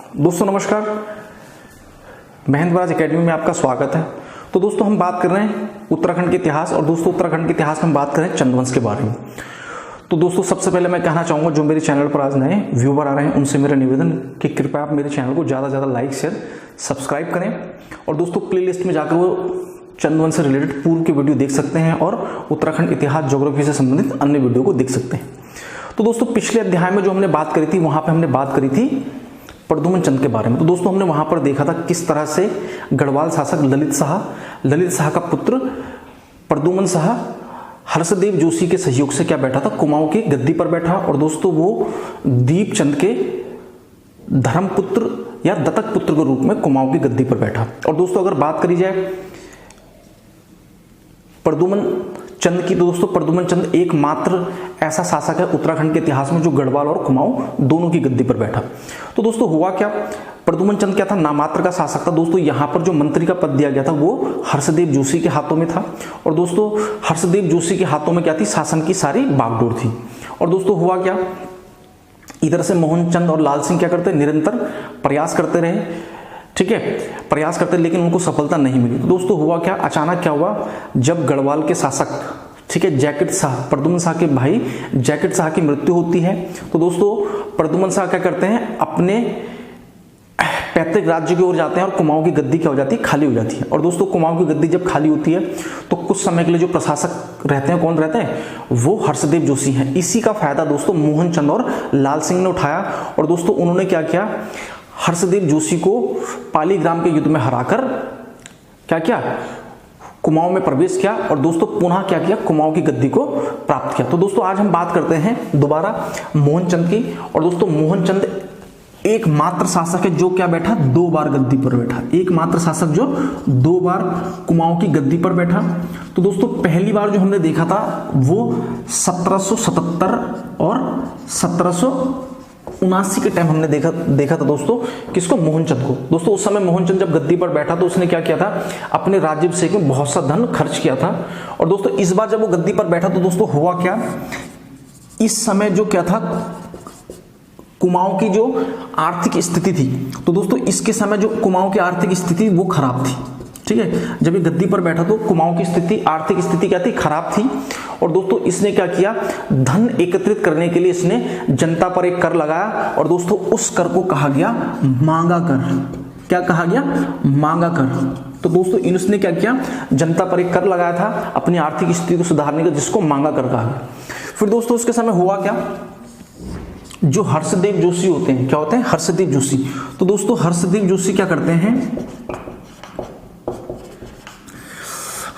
दोस्तों नमस्कार, महेंद्र एकेडमी में आपका स्वागत है। तो दोस्तों हम बात कर रहे हैं उत्तराखंड के इतिहास और दोस्तों उत्तराखंड के इतिहास में हम बात कर रहे हैं चंद्रवंश के बारे में। तो दोस्तों सबसे पहले मैं कहना चाहूँगा जो मेरे चैनल पर आज नए व्यूवर आ रहे हैं उनसे मेरा निवेदन कि कृपया आप मेरे चैनल को ज़्यादा से ज़्यादा लाइक शेयर सब्सक्राइब करें और दोस्तों प्लेलिस्ट में जाकर वो चंद्रवंश से रिलेटेड पूर्व की वीडियो देख सकते हैं और उत्तराखंड इतिहास ज्योग्राफी से संबंधित अन्य वीडियो को देख सकते हैं। तो दोस्तों पिछले अध्याय में जो हमने बात करी थी वहां पे हमने बात करी थी प्रद्युमन चंद के बारे में। तो दोस्तों हमने वहां पर देखा था किस तरह से गढ़वाल शासक ललित शाह का पुत्र प्रद्युमन शाह हर्षदेव जोशी के सहयोग से क्या बैठा था, कुमाऊं की गद्दी पर बैठा और दोस्तों वो दीपचंद के धर्मपुत्र या दत्तक पुत्र के रूप में कुमाऊं की गद्दी पर बैठा। और दोस्तों अगर बात करी जाए प्रद्युमन चंद की, तो दोस्तों प्रद्युमन चंद एकमात्र ऐसा शासक है उत्तराखंड के इतिहास में जो गढ़वाल और कुमाऊं दोनों की गद्दी पर बैठा। तो दोस्तों हुआ क्या, प्रद्युमन चंद क्या था, नामात्र का शासक था। दोस्तों यहां पर जो मंत्री का पद दिया गया था वो हर्षदेव जोशी के हाथों में था और दोस्तों हर्षदेव जोशी के हाथों में क्या थी, शासन की सारी बागडोर थी। और दोस्तों हुआ क्या, इधर से मोहन चंद और लाल सिंह क्या करते, निरंतर प्रयास करते रहे, ठीक है, प्रयास करते लेकिन उनको सफलता नहीं मिली। तो दोस्तों हुआ क्या, अचानक क्या हुआ, जब गढ़वाल के शासक, ठीक है, जैकेट शाह, प्रद्युमन शाह के भाई जैकेट शाह की मृत्यु होती है। तो दोस्तों प्रद्युमन शाह क्या करते हैं, अपने पैतृक राज्य की ओर जाते हैं और कुमाऊं की गद्दी क्या हो जाती है, खाली हो जाती है। और दोस्तों कुमाऊं की गद्दी जब खाली होती है तो कुछ समय के लिए जो प्रशासक रहते हैं, कौन रहते हैं, वो हर्षदेव जोशी हैं। इसी का फायदा दोस्तों मोहन चंद और लाल सिंह ने उठाया और दोस्तों उन्होंने क्या किया, हर्षदेव जोशी को पालीग्राम के युद्ध में हराकर क्या किया, कुमाऊं में प्रवेश किया और दोस्तों पुनः क्या किया, कुमाऊं की गद्दी को प्राप्त किया। तो दोस्तों आज हम बात करते हैं दोबारा मोहन चंद की। और दोस्तों मोहन चंद एकमात्र शासक है जो क्या बैठा, 2 बार गद्दी पर बैठा, एकमात्र शासक जो 2 बार कुमाऊं की गद्दी पर बैठा। तो दोस्तों पहली बार जो हमने देखा था वो 1777 और 1779 के टाइम हमने देखा था दोस्तों, किसको, मोहनचंद को। दोस्तों उस समय मोहनचंद जब गद्दी पर बैठा तो उसने क्या किया था, अपने राज्याभिषेक में बहुत सा धन खर्च किया था। और दोस्तों इस बार जब वो गद्दी पर बैठा तो दोस्तों हुआ क्या, इस समय जो क्या था, कुमाऊं की जो आर्थिक स्थिति थी, तो दोस्तों इसके समय जो कुमाऊं की आर्थिक स्थिति वो खराब थी, ठीक है। जब ये गद्दी पर बैठा तो कुमाऊं की स्थिति, आर्थिक स्थिति क्या थी, खराब थी। और दोस्तों इसने क्या किया, धन एकत्रित करने के लिए इसने जनता पर एक कर लगाया और दोस्तों उस कर को कहा गया मांगा कर। क्या कहा गया, मांगा कर। तो दोस्तों इसने क्या किया, जनता पर एक कर लगाया था अपनी आर्थिक स्थिति को सुधारने का, जिसको मांगा कर कहा गया। फिर दोस्तों उसके समय हुआ क्या, जो हर्षदेव जोशी होते हैं, क्या होते हैं, हर्षदेव जोशी। तो दोस्तों हर्षदेव जोशी क्या करते हैं,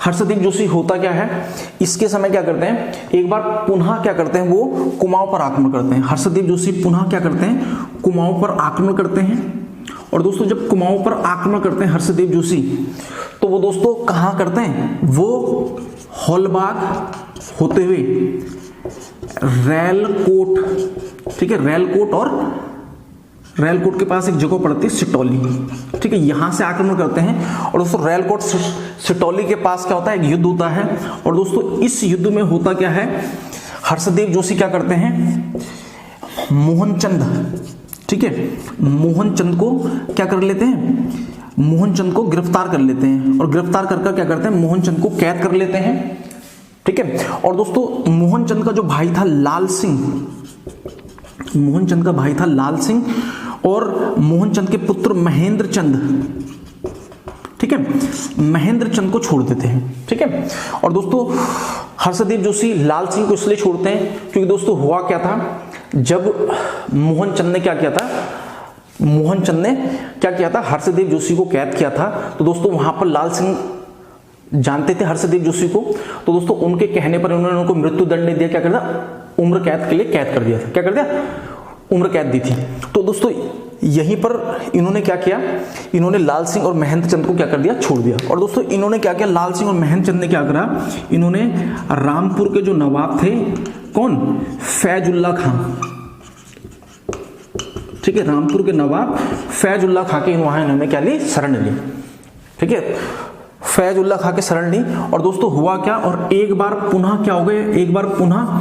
हर्षदेव जोशी होता क्या है, इसके समय क्या करते हैं, एक बार पुनः क्या करते हैं, वो कुमाऊं पर आक्रमण करते हैं। हर्षदेव जोशी पुनः क्या करते हैं, कुमाऊं पर आक्रमण करते हैं। और दोस्तों जब कुमाऊं पर आक्रमण करते हैं हर्षदेव जोशी, तो वो दोस्तों कहां करते हैं, वो हॉलबाग होते हुए रैलकोट, ठीक है, रैलकोट और रैलकोट के पास एक जगह पड़ती है सिटौली, ठीक है, यहां से आक्रमण करते हैं। और दोस्तों रैलकोट सिटौली के पास क्या होता है, एक युद्ध होता है। और दोस्तों इस युद्ध में होता क्या है, हर्षदेव जोशी क्या करते हैं, मोहनचंद, ठीक है, मोहनचंद को क्या कर लेते हैं, मोहनचंद को गिरफ्तार कर लेते हैं। और गिरफ्तार कर क्या करते हैं, मोहनचंद को कैद कर लेते हैं, ठीक है। और दोस्तों मोहनचंद का जो भाई था लाल सिंह, मोहनचंद का भाई था लाल सिंह और मोहनचंद के पुत्र महेंद्र चंद, ठीक है, महेंद्र चंद को छोड़ देते हैं, ठीक है। और दोस्तों हर्षदेव जोशी लाल सिंह को इसलिए छोड़ते हैं क्योंकि दोस्तों हुआ क्या था, जब मोहनचंद ने क्या किया था, मोहनचंद ने क्या किया था, हर्षदेव जोशी को कैद किया था। तो दोस्तों वहां पर लाल सिंह जानते थे हर्षदेव जोशी को, तो दोस्तों उनके कहने पर उन्होंने उनको मृत्यु दंड नहीं दिया, क्या कर दिया, उम्र कैद के लिए कैद कर दिया था, क्या कर दिया, उम्र कैद दी थी। तो दोस्तों यहीं पर इन्होंने क्या किया, इन्होंने लाल सिंह और महेंद्र चंद को क्या कर दिया, छोड़ दिया। और दोस्तों इन्होंने क्या किया, लाल सिंह और महेंद्र चंद ने क्या करा, इन्होंने रामपुर के जो नवाब थे, कौन, फैजुल्ला खां, ठीक है, रामपुर के नवाब फैजुल्ला खां के वहां इन्होंने क्या ली, शरण ली, ठीक है, फैजुल्ला खां के शरण ली। और दोस्तों हुआ क्या, और एक बार पुनः क्या हो गए, एक बार पुनः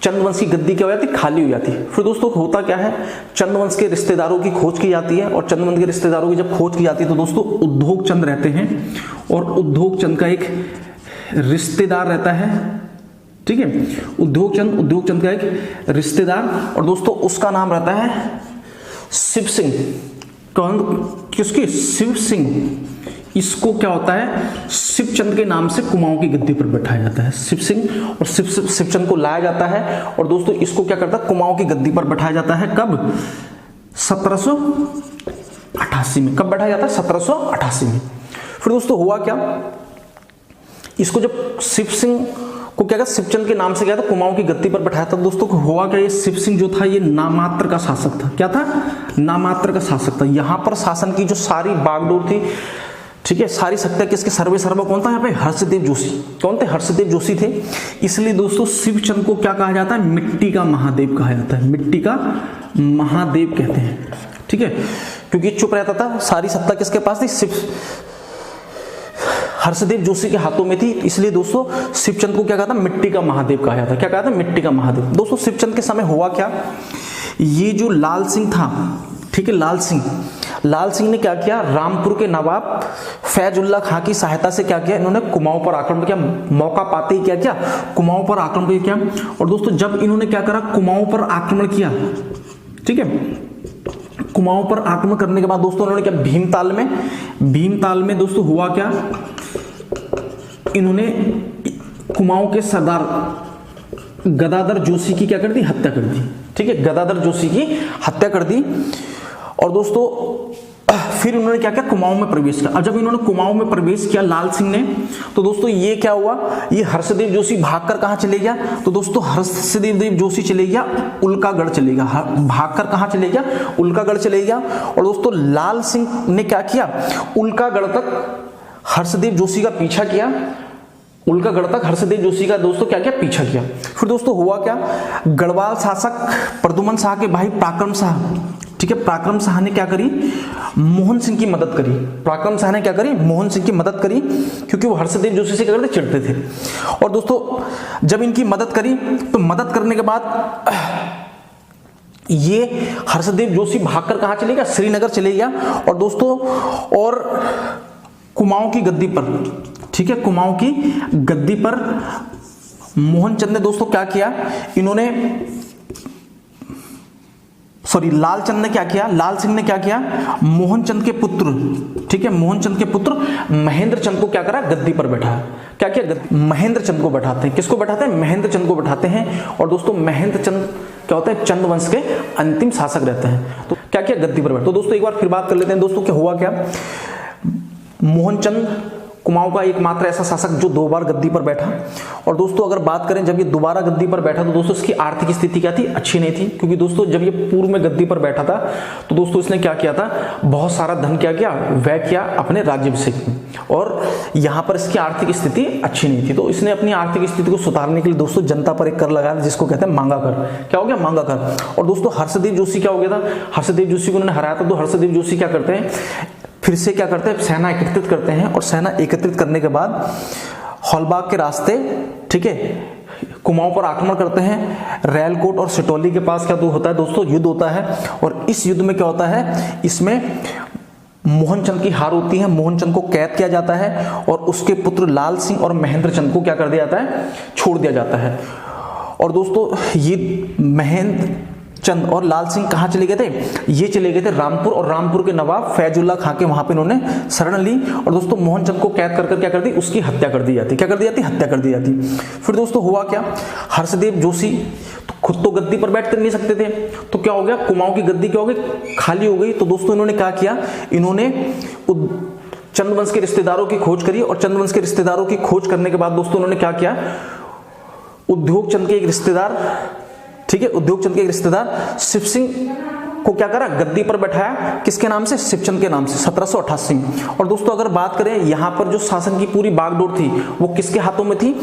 चंद्रवंश की गद्दी क्या हो जाती, खाली हो जाती है। फिर दोस्तों होता क्या है, चंद्रवंश के रिश्तेदारों की खोज की जाती है, और चंद्रवंश के रिश्तेदारों की जब खोज की जाती है तो दोस्तों उद्योग चंद रहते हैं, और उद्योग चंद का एक रिश्तेदार रहता है, ठीक है, उद्योग चंद का एक रिश्तेदार, और दोस्तों उसका नाम रहता है शिव सिंह। कौन, किसकी, शिव सिंह। इसको क्या होता है, शिवचंद के नाम से कुमाऊं की गद्दी पर बैठाया जाता है, शिव सिंह, और शिवचंद को लाया जाता है, और दोस्तों इसको क्या करता है, कुमाऊं की गद्दी पर बैठाया जाता है। कब, 1788 में। कब बैठाया जाता है, 1788 में। फिर दोस्तों हुआ क्या, इसको जब शिव सिंह को क्या कहता, शिवचंद के नाम से क्या था, कुमाऊं की गद्दी पर बैठाया था। दोस्तों हुआ क्या, ये शिव सिंह जो था ये नामात्र का शासक था। क्या था, नामात्र का शासक था। यहां पर शासन की जो सारी बागडोर थी, ठीक है, सारी सत्ता किसके सर्वे सर्वा कौन था, यहाँ पे हर्षदेव जोशी। कौन थे, हर्षदेव जोशी थे। इसलिए दोस्तों शिवचंद को क्या कहा जाता है, मिट्टी का महादेव कहा जाता है, मिट्टी का महादेव कहते हैं, ठीक है, क्योंकि चुप रहता था, सारी सत्ता किसके पास थी, हर्षदेव जोशी के हाथों में थी। इसलिए दोस्तों शिवचंद को क्या कहा था, मिट्टी का महादेव कहा जाता है। क्या कहा था, मिट्टी का महादेव। दोस्तों शिवचंद के समय हुआ क्या, ये जो लाल सिंह था, ठीक है, लाल सिंह ने क्या किया, रामपुर के नवाब फैजुल्ला खां की सहायता से क्या किया, इन्होंने कुमाऊं पर आक्रमण किया। मौका पाते ही क्या किया, कुमाऊं पर आक्रमण किया। और दोस्तों जब इन्होंने क्या करा, कुमाऊं पर आक्रमण किया, ठीक है, कुमाऊं पर आक्रमण करने के बाद दोस्तों उन्होंने क्या, भीमताल में दोस्तों हुआ क्या, इन्होंने कुमाऊं के सरदार गदाधर जोशी की क्या कर दी, हत्या कर दी, ठीक है, गदाधर जोशी की हत्या कर दी। और दोस्तों फिर उन्होंने क्या किया, कुमाऊं में प्रवेश किया। और जब इन्होंने कुमाऊं में प्रवेश किया लाल सिंह ने, तो दोस्तों ये क्या हुआ, ये हर्षदेव जोशी भागकर कहां चले गया, तो दोस्तों हर्षदेव जोशी चले गया उल्कागढ़ चले गया, भागकर कहां चले गया, उल्कागढ़ चले गया। और दोस्तों लाल सिंह ने क्या किया, उल्कागढ़ तक हर्षदेव जोशी का पीछा किया, उल्कागढ़ तक हर्षदेव जोशी का दोस्तों क्या किया, पीछा किया। फिर दोस्तों हुआ क्या, गढ़वाल शासक प्रद्युमन शाह के भाई पराक्रम शाह, ठीक है, पराक्रम शाह ने क्या करी, मोहन सिंह की मदद करी। पराक्रम शाह ने क्या करी, मोहन सिंह की मदद करी, क्योंकि वो हर्षदेव जोशी से क्या करते, चिढ़ते थे। और दोस्तों जब इनकी मदद करी, तो मदद करने के बाद ये हर्षदेव जोशी भागकर कहां चले गया, श्रीनगर चले गया। और दोस्तों और कुमाऊं की गद्दी पर, ठीक है, कुमाऊं की गद्दी पर मोहनचंद ने दोस्तों क्या किया, इन्होंने लालचंद ने क्या किया, लाल सिंह ने क्या किया, मोहनचंद के पुत्र, ठीक है, मोहनचंद के पुत्र महेंद्र चंद को क्या करा, गद्दी पर बैठाया। क्या किया, महेंद्र चंद को बैठाते हैं। किसको बैठाते हैं, महेंद्र चंद को बैठाते हैं। और दोस्तों महेंद्र चंद क्या होता है, चंद वंश के अंतिम शासक रहते हैं। तो क्या किया, गद्दी पर बैठा। तो दोस्तों एक बार फिर बात कर लेते हैं दोस्तों, क्या हुआ क्या, मोहनचंद कुमाऊं का एकमात्र ऐसा शासक जो 2 बार गद्दी पर बैठा। और दोस्तों अगर बात करें जब ये दोबारा गद्दी पर बैठा तो दोस्तों इसकी आर्थिक स्थिति क्या थी, अच्छी नहीं थी। क्योंकि दोस्तों जब ये पूर्व में गद्दी पर बैठा था तो दोस्तों इसने क्या किया था, बहुत सारा धन क्या किया, व्यय किया अपने राज्याभिषेक में, और यहाँ पर इसकी आर्थिक स्थिति अच्छी नहीं थी। तो इसने अपनी आर्थिक स्थिति को सुधारने के लिए दोस्तों जनता पर एक कर लगाया जिसको कहते हैं मांगा कर। क्या हो गया, मांगा कर। और दोस्तों हर्षदेव जोशी क्या हो गया था, हर्षदेव जोशी को उन्होंने हराया था। तो हर्षदेव जोशी क्या करते हैं, फिर से क्या करते हैं, सेना एकत्रित करते हैं। और सेना एकत्रित करने के बाद हौलबाग के रास्ते, ठीक है, कुमाऊं पर आक्रमण करते हैं। रेलकोट और सिटौली के पास क्या होता है दोस्तों, युद्ध होता है। और इस युद्ध में क्या होता है, इसमें मोहनचंद की हार होती है। मोहनचंद को कैद किया जाता है और उसके पुत्र लाल सिंह और महेंद्र चंद को क्या कर दिया जाता है, छोड़ दिया जाता है। और दोस्तों ये महेंद्र चंद और लाल सिंह कहां चले गए थे, ये चले गए थे रामपुर, और रामपुर के नवाब फैजुल्ला खां के वहां पे इन्होंने शरण ली। और दोस्तों मोहनचंद को कैद कर क्या कर दी, उसकी हत्या कर दी जाती। क्या कर दी जाती, हत्या कर दी जाती। फिर दोस्तों हुआ क्या, हर्षदेव जोशी तो खुद तो गद्दी पर बैठ कर नहीं सकते थे, तो क्या हो गया, कुमाऊं की गद्दी क्या हो गई, खाली हो गई। तो दोस्तों इन्होंने क्या किया, इन्होंने चंद्रवंश के रिश्तेदारों की खोज करी। और चंद्रवंश के रिश्तेदारों की खोज करने के बाद दोस्तों उन्होंने क्या किया, उद्योग चंद के एक रिश्तेदार, ठीक है, उद्योग चंद के एक रिश्तेदार शिव सिंह को क्या करा, गद्दी पर बैठाया। किसके नाम से, शिवचंद के नाम से, 1788 में। और दोस्तों अगर बात करें यहां पर जो शासन की पूरी बागडोर थी वो किसके हाथों में थी,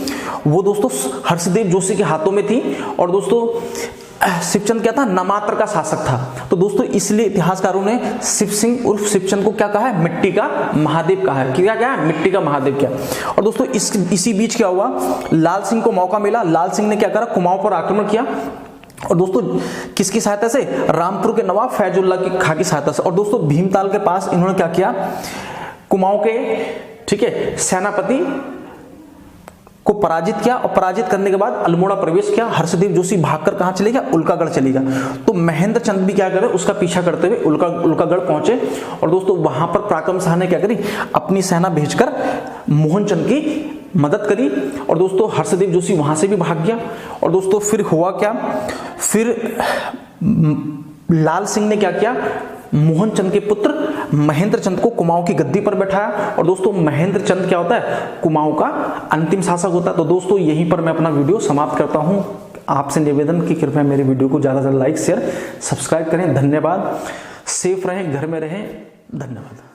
वो दोस्तों हर्षदेव जोशी के हाथों में थी। और दोस्तों शिवचंद क्या था, नामात्र का शासक था। तो दोस्तों इसलिए इतिहासकारों ने शिव सिंह उर्फ शिवचंद को क्या कहा है, मिट्टी का महादेव कहा है। क्या क्या है, मिट्टी का महादेव क्या। और दोस्तों इसी बीच क्या हुआ, लाल सिंह को मौका मिला, लाल सिंह ने क्या करा, कुमाऊं पर आक्रमण किया। और दोस्तों किसकी सहायता से, रामपुर के नवाब फैजुल्लाह की खां की सहायता से। और दोस्तों भीमताल के पास इन्होंने क्या किया, कुमाऊं के, ठीक है, सेनापति को पराजित किया। और पराजित करने के बाद अल्मोड़ा प्रवेश किया। हर्षदेव जोशी भागकर कहां चले गया, उल्कागढ़ चले गया। तो महेंद्र चंद भी क्या करे, उसका पीछा करते हुए उल्कागढ़ पहुंचे। और दोस्तों वहां पर पराक्रम शाह ने क्या करी, अपनी सेना भेजकर मोहनचंद की मदद करी। और दोस्तों हर्षदेव जोशी वहां से भी भाग गया। और दोस्तों फिर हुआ क्या, फिर लाल सिंह ने क्या किया, मोहनचंद के पुत्र महेंद्र चंद को कुमाऊं की गद्दी पर बैठाया। और दोस्तों महेंद्र चंद क्या होता है, कुमाऊं का अंतिम शासक होता है। तो दोस्तों यहीं पर मैं अपना वीडियो समाप्त करता हूं। आपसे निवेदन की कृपया मेरे वीडियो को ज्यादा से ज्यादा लाइक शेयर सब्सक्राइब करें। धन्यवाद। सेफ रहें, घर में रहें। धन्यवाद।